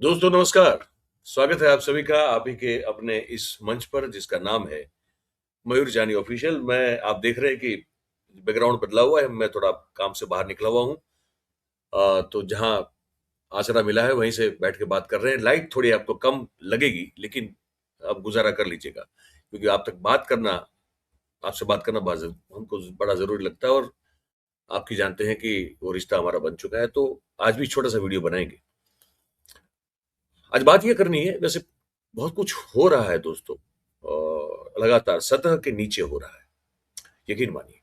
दोस्तों नमस्कार। स्वागत है आप सभी का आप ही के अपने इस मंच पर जिसका नाम है मयूर जानी ऑफिशियल। मैं आप देख रहे हैं कि बैकग्राउंड बदला हुआ है, मैं थोड़ा काम से बाहर निकला हुआ हूँ। तो जहाँ आसरा मिला है वहीं से बैठ के बात कर रहे हैं। लाइट थोड़ी आपको कम लगेगी लेकिन आप गुजारा कर लीजिएगा, क्योंकि आपसे बात करना हमको बड़ा जरूरी लगता है। और आपकी जानते हैं कि वो रिश्ता हमारा बन चुका है, तो आज भी छोटा सा वीडियो बनाएंगे। आज बात ये करनी है, वैसे बहुत कुछ हो रहा है दोस्तों, लगातार सतह के नीचे हो रहा है। यकीन मानिए,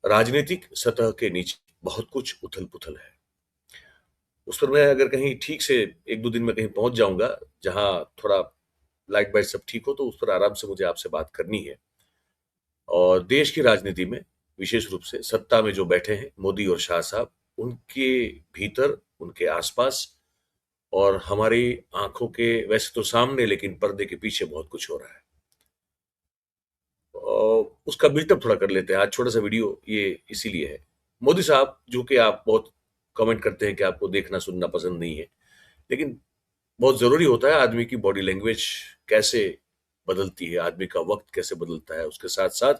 राजनीतिक सतह के नीचे बहुत कुछ उथल पुथल है। उस पर मैं अगर कहीं ठीक से एक दो दिन में कहीं पहुंच जाऊंगा, जहां थोड़ा लाइट बाइट सब ठीक हो, तो उस पर आराम से मुझे आपसे बात करनी है। और देश की राजनीति में विशेष रूप से सत्ता में जो बैठे हैं मोदी और शाह साहब, उनके भीतर, उनके आसपास और हमारी आंखों के वैसे तो सामने, लेकिन पर्दे के पीछे बहुत कुछ हो रहा है। उसका बिल्टअप थोड़ा कर लेते हैं। आज छोटा सा वीडियो ये इसीलिए है। मोदी साहब, जो कि आप बहुत कमेंट करते हैं कि आपको देखना सुनना पसंद नहीं है, लेकिन बहुत जरूरी होता है। आदमी की बॉडी लैंग्वेज कैसे बदलती है, आदमी का वक्त कैसे बदलता है, उसके साथ साथ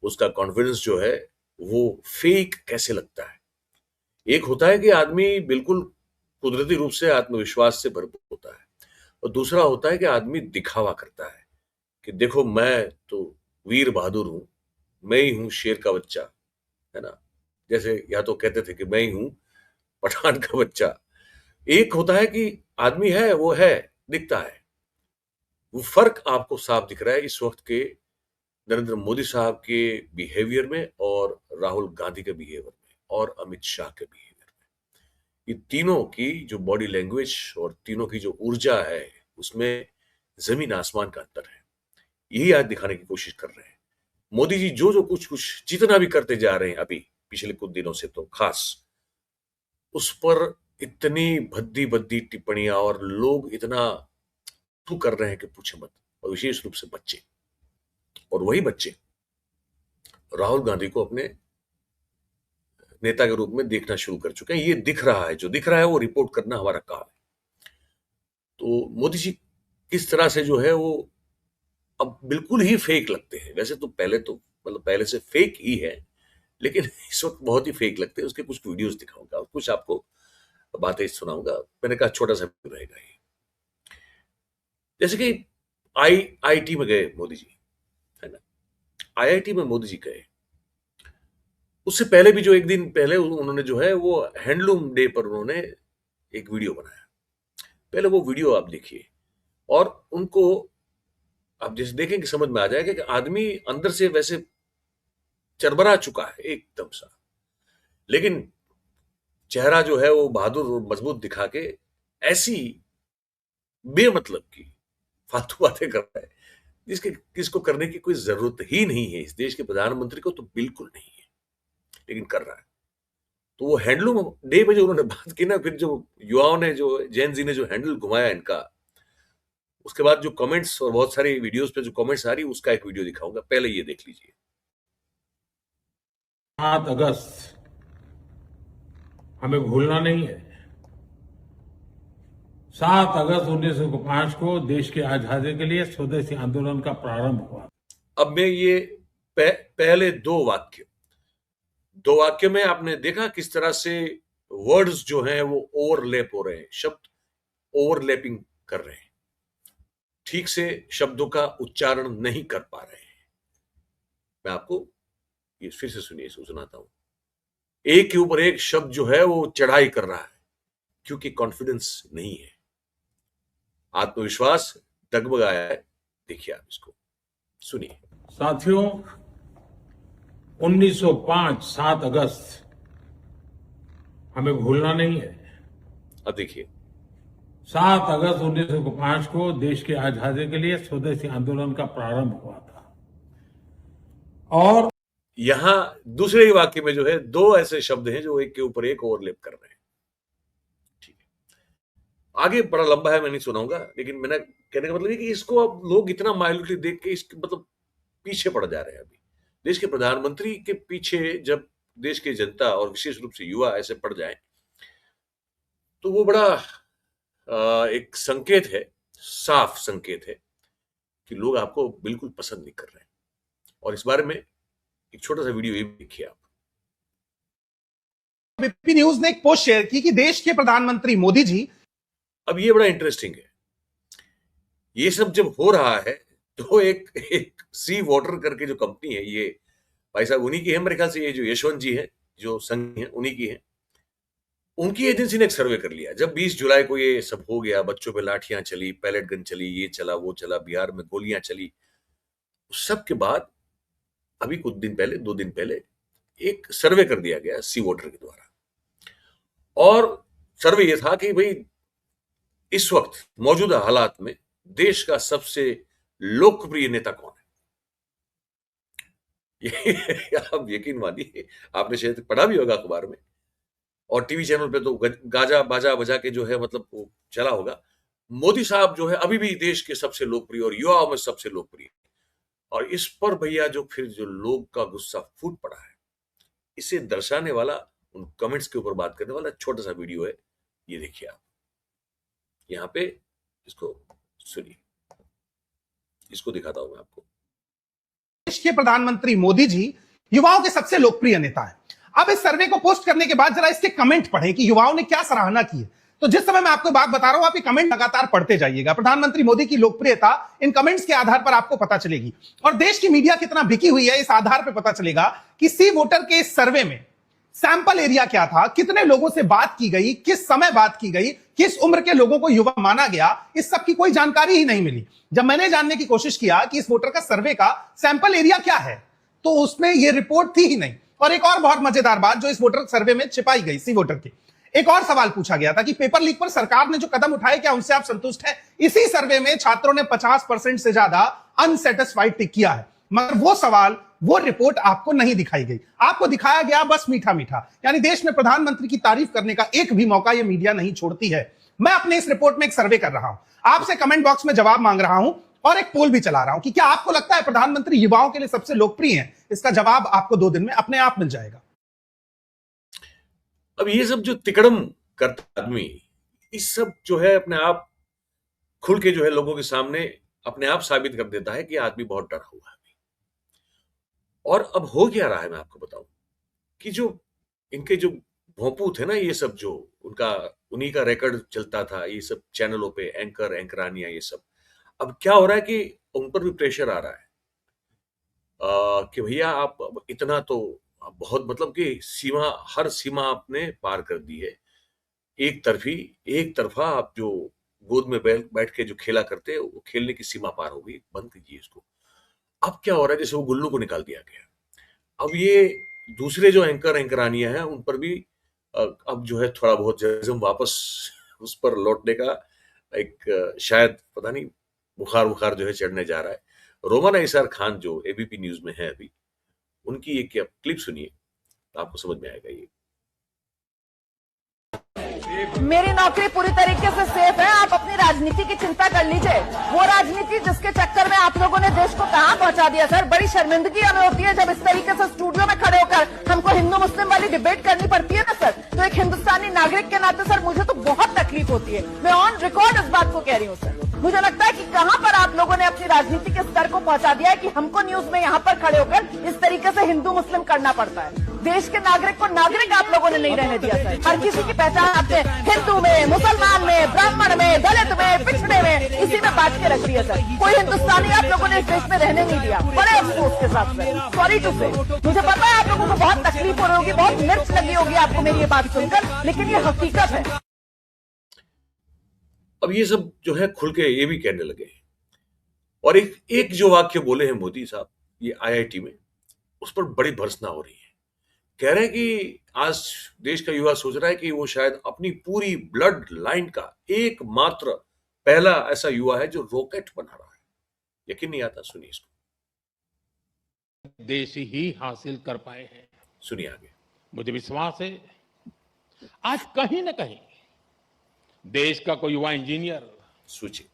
उसका कॉन्फिडेंस जो है वो फेक कैसे लगता है। एक होता है कि आदमी बिल्कुल कुदरती रूप से आत्मविश्वास से भरपूर होता है, और दूसरा होता है कि आदमी दिखावा करता है कि देखो मैं तो वीर बहादुर हूं, मैं ही हूं शेर का बच्चा, है ना। जैसे या तो कहते थे कि मैं ही हूं पठान का बच्चा। एक होता है कि आदमी है, वो है, दिखता है। वो फर्क आपको साफ दिख रहा है इस वक्त के नरेंद्र मोदी साहब के बिहेवियर में, और राहुल गांधी के बिहेवियर में, और अमित शाह के बिहेवियर में। ये तीनों की जो बॉडी लैंग्वेज और तीनों की जो ऊर्जा है, उसमें जमीन आसमान का अंतर है। यही आज दिखाने की कोशिश कर रहे हैं मोदी जी। जो जो कुछ कुछ जितना भी करते जा रहे हैं अभी पिछले कुछ दिनों से, तो खास उस पर इतनी भद्दी भद्दी टिप्पणियां, और लोग इतना थू कर रहे हैं कि पूछे मत। और विशेष रूप से बच्चे, और वही बच्चे राहुल गांधी को अपने नेता के रूप में देखना शुरू कर चुके हैं। ये दिख रहा है, जो दिख रहा है वो रिपोर्ट करना हमारा काम है। तो मोदी जी किस तरह से जो है वो अब बिल्कुल ही फेक लगते हैं। वैसे तो पहले तो मतलब पहले से फेक ही है, लेकिन इस वक्त बहुत ही फेक लगते हैं। उसके कुछ वीडियोस दिखाऊंगा और कुछ आपको बातें सुनाऊंगा। मैंने कहा छोटा सा रहेगा ये। जैसे कि आईआईटी में गए मोदी जी, है ना। आईआईटी में मोदी जी गए, उससे पहले भी जो एक दिन पहले उन्होंने जो है वो हैंडलूम डे पर उन्होंने एक वीडियो बनाया। पहले वो वीडियो आप देखिए, और उनको आप जैसे देखेंगे समझ में आ जाएगा कि आदमी अंदर से वैसे चरबरा चुका है एकदम सा, लेकिन चेहरा जो है वो बहादुर और मजबूत दिखा के ऐसी बेमतलब की फालतू बातें कर रहा है जिसके किसको करने की कोई जरूरत ही नहीं है। इस देश के प्रधानमंत्री को तो बिल्कुल नहीं है, लेकिन कर रहा है। तो वो हैंडलूम डे पे जो उन्होंने बात की ना, फिर जो युवाओं ने, जो जैन जी ने जो हैंडल घुमाया इनका, उसके बाद जो कमेंट्स और बहुत सारी वीडियोस पे जो कमेंट्स आ रही, उसका एक वीडियो दिखाऊंगा, पहले ये देख लीजिए। 7 अगस्त हमें भूलना नहीं है। 7 अगस्त 1905 को देश की आजादी के लिए स्वदेशी आंदोलन का प्रारंभ हुआ। अब मैं ये पहले दो वाक्य में आपने देखा किस तरह से वर्ड्स जो हैं वो ओवरलैप हो रहे हैं, शब्द ओवरलैपिंग कर रहे हैं, ठीक से शब्दों का उच्चारण नहीं कर पा रहे हैं। मैं आपको ये फिर से सुनिए, सुनाता हूं। एक के ऊपर एक शब्द जो है वो चढ़ाई कर रहा है, क्योंकि कॉन्फिडेंस नहीं है, आत्मविश्वास डगमगाया है। देखिए आप इसको सुनिए। साथियों, 1905 7 अगस्त हमें भूलना नहीं है। अब देखिए। 7 अगस्त 1905 को देश की आजादी के लिए स्वदेशी आंदोलन का प्रारंभ हुआ था। और यहां दूसरे ही वाक्य में जो है दो ऐसे शब्द हैं जो एक के ऊपर एक ओवरलैप कर रहे हैं। ठीक है, आगे बड़ा लंबा है, मैं नहीं सुनाऊंगा, लेकिन मैंने कहने का मतलब है कि इसको अब लोग इतना माइल्यूटली देख के इसके मतलब पीछे पड़ जा रहे हैं। अभी देश के प्रधानमंत्री के पीछे जब देश की जनता और विशेष रूप से युवा ऐसे पड़ जाए, तो वो बड़ा एक संकेत है, साफ संकेत है कि लोग आपको बिल्कुल पसंद नहीं कर रहे हैं। और इस बारे में एक छोटा-सा वीडियो ये भी देखिए आप। एबीपी न्यूज ने एक पोस्ट शेयर की कि देश के प्रधानमंत्री मोदी जी। अब ये बड़ा इंटरेस्टिंग है। ये सब जब हो रहा है तो एक सी वाटर करके जो कंपनी है, ये भाई साहब उन्हीं की है मेरे ख्याल से, ये जो यशवंत जी है, जो संघ है, उन्हीं की है। उनकी एजेंसी ने एक सर्वे कर लिया। जब 20 जुलाई को ये सब हो गया, बच्चों पे लाठियां चली, पैलेट गन चली, ये चला, वो चला, बिहार में गोलियां चली, उस सब के बाद अभी कुछ दिन पहले, 2 दिन पहले एक सर्वे कर दिया गया सी वोटर के द्वारा। और सर्वे ये था कि भाई इस वक्त मौजूदा हालात में देश का सबसे लोकप्रिय नेता कौन है। ये आप यकीन मानिए, आपने शायद पढ़ा भी होगा अखबार में और टीवी चैनल पे तो गाजा बाजा बजा के जो है मतलब वो चला होगा। मोदी साहब जो है अभी भी देश के सबसे लोकप्रिय और युवाओं में सबसे लोकप्रिय। और इस पर भैया जो फिर जो लोग का गुस्सा फूट पड़ा है, इसे दर्शाने वाला, उन कमेंट्स के ऊपर बात करने वाला छोटा सा वीडियो है, ये देखिए आप। यहाँ पे इसको सुनिए, इसको दिखाता हूं मैं आपको। देश के प्रधानमंत्री मोदी जी युवाओं के सबसे लोकप्रिय नेता है। अब इस सर्वे को पोस्ट करने के बाद जरा इसके कमेंट पढ़ें कि युवाओं ने क्या सराहना की है। तो जिस समय मैं आपको बात बता रहा हूं, आप ये कमेंट लगातार पढ़ते जाइएगा। प्रधानमंत्री मोदी की लोकप्रियता इन कमेंट्स के आधार पर आपको पता चलेगी और देश की मीडिया कितना बिकी हुई है, इस आधार पर पता चलेगा कि सी वोटर के इस सर्वे में सैंपल एरिया क्या था, कितने लोगों से बात की गई, किस समय बात की गई, किस उम्र के लोगों को युवा माना गया, इस सब की कोई जानकारी ही नहीं मिली। जब मैंने जानने की कोशिश किया कि इस वोटर का सर्वे का सैंपल एरिया क्या है, तो उसमें यह रिपोर्ट थी ही नहीं। और एक और बहुत मजेदार बात जो इस वोटर सर्वे में छिपाई गई, सी वोटर की एक और सवाल पूछा गया था कि पेपर लीक पर सरकार ने जो कदम उठाए, क्या उनसे आप संतुष्ट हैं। इसी सर्वे में छात्रों ने 50% से ज्यादा अनसेटिस्फाइड टिक किया है, मगर वो सवाल, वो रिपोर्ट आपको नहीं दिखाई गई। आपको दिखाया गया बस मीठा मीठा। यानी देश में प्रधानमंत्री की तारीफ करने का एक भी मौका ये मीडिया नहीं छोड़ती है। मैं अपने इस रिपोर्ट में एक सर्वे कर रहा हूं, आपसे कमेंट बॉक्स में जवाब मांग रहा हूं और एक पोल भी चला रहा हूं कि क्या आपको लगता है प्रधानमंत्री युवाओं के लिए सबसे लोकप्रिय है। इसका जवाब आपको 2 दिन में अपने आप मिल जाएगा। अब ये सब जो तिकड़म करता आदमी, इस सब जो है अपने आप खुल के जो है लोगों के सामने अपने आप साबित कर देता है कि आदमी बहुत डरा हुआ है। और अब हो क्या रहा है मैं आपको बताऊं कि जो इनके जो भोंपू थे ना, ये सब जो उनका उन्हीं का रिकॉर्ड चलता था, ये सब चैनलों पे एंकर एंकरानियां, ये सब अब क्या हो रहा है कि उन पर भी प्रेशर आ रहा है कि भैया आप अब इतना तो बहुत, मतलब कि सीमा, हर सीमा आपने पार कर दी है। एक तरफा आप जो गोद में बैठ के जो खेला करते, वो खेलने की सीमा पार हो गई, बंद कीजिए इसको। अब क्या हो रहा है, जैसे वो गुल्लू को निकाल दिया गया, अब ये दूसरे जो एंकर एंकरानियां हैं उन पर भी अब जो है थोड़ा बहुत जज्म वापस उस पर लौटने का एक शायद पता नहीं बुखार जो है चढ़ने जा रहा है। रोमाना इसार खान जो एबीपी न्यूज में है अभी, उनकी एक क्लिप सुनिए तो आपको समझ में आएगा। ये मेरी नौकरी पूरी तरीके से सेफ है। आप अपनी राजनीति की चिंता कर लीजिए। वो राजनीति जिसके चक्कर में आप लोगों ने देश को कहां पहुंचा दिया सर। बड़ी शर्मिंदगी हमें होती है जब इस तरीके से स्टूडियो में खड़े होकर हमको हिंदू मुस्लिम वाली डिबेट करनी पड़ती है ना सर। तो एक हिंदुस्तानी नागरिक के नाते सर मुझे तो बहुत तकलीफ होती है। मैं ऑन रिकॉर्ड इस बात को कह रही हूँ सर। मुझे लगता है कि कहां पर आप लोगों ने अपनी राजनीति के स्तर को पहुंचा दिया है कि हमको न्यूज में यहाँ पर खड़े होकर इस तरीके से हिंदू मुस्लिम करना पड़ता है। देश के नागरिक को नागरिक आप लोगों ने नहीं रहने दिया सर। हर किसी की पहचान आपने हिंदू में, मुसलमान में, ब्राह्मण में, दलित में, पिछड़े में, इसी में बांट के रख दिया सर। कोई हिंदुस्तानी आप लोगों ने इस देश में रहने नहीं दिया। बड़े अफसोस के साथ सर, सॉरी टू से। मुझे पता है आप लोगों को बहुत तकलीफ हो रही होगी, बहुत मिर्च लगी होगी आपको मेरी ये बात सुनकर, लेकिन ये हकीकत है। अब ये सब जो है खुल के ये भी कहने लगे हैं। और एक जो वाक्य बोले हैं मोदी साहब ये आईआईटी में, उस पर बड़ी भर्त्सना हो रही है। कह रहे हैं कि आज देश का युवा सोच रहा है कि वो शायद अपनी पूरी ब्लड लाइन का एकमात्र पहला ऐसा युवा है जो रॉकेट बना रहा है। यकीन नहीं आता, सुनिए इसको। देश ही हासिल कर पाए हैं। सुनिए आगे। मुझे विश्वास है आज कहीं न कहीं देश का कोई युवा इंजीनियर सोचिए,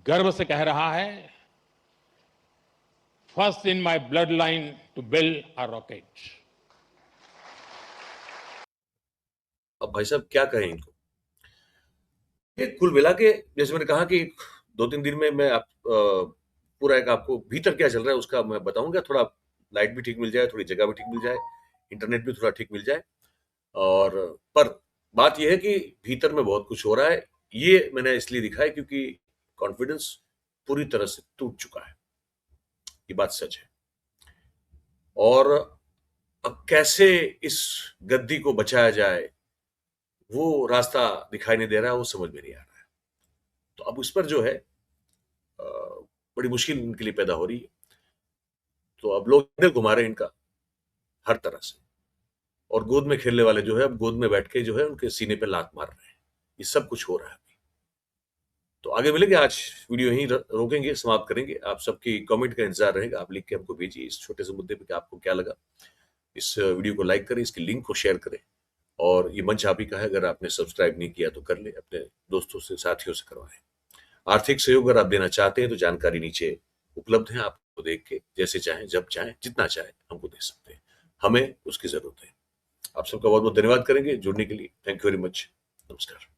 गर्व से कह रहा है, first in my bloodline to build a rocket. अब भाई साहब क्या कहें इनको। ये कुल मिला के जैसे मैंने कहा कि 2-3 दिन में मैं पूरा एक आपको भीतर क्या चल रहा है उसका मैं बताऊँगा। थोड़ा लाइट भी ठीक मिल जाए, थोड़ी जगह भी ठीक मिल जाए, इंटरनेट भी थोड़ा ठीक मिल जाए और पर बात ये है कि भीतर में बहुत कुछ हो रहा है। ये मैंने इसलिए दिखा है क्योंकि कॉन्फिडेंस पूरी तरह से टूट चुका है। ये बात सच है। और अब कैसे इस गद्दी को बचाया जाए, वो रास्ता दिखाई नहीं दे रहा है, वो समझ में नहीं आ रहा है। तो अब उस पर जो है बड़ी मुश्किल इनके लिए पैदा हो रही है। तो अब लोग एंगल घुमा रहे हैं इनका हर तरह से और गोद में खेलने वाले जो है अब गोद में बैठ के जो है उनके सीने पे लात मार रहे हैं। ये सब कुछ हो रहा है अभी। तो आगे मिलेंगे। आज वीडियो यहीं रोकेंगे, समाप्त करेंगे। आप सबकी कमेंट का इंतजार रहेगा। आप लिख के हमको भेजिए इस छोटे से मुद्दे पे कि आपको क्या लगा। इस वीडियो को लाइक करें, इसकी लिंक को शेयर करें और ये मंच आप ही का है। अगर आपने सब्सक्राइब नहीं किया तो कर ले, अपने दोस्तों से, साथियों से करवाएं। आर्थिक सहयोग अगर आप देना चाहते हैं तो जानकारी नीचे उपलब्ध है, आपको देख के जैसे चाहें, जब चाहें, जितना चाहें हमको दे सकते हैं। हमें उसकी जरूरत है। आप सबका बहुत बहुत धन्यवाद करेंगे जुड़ने के लिए। Thank you very much. नमस्कार।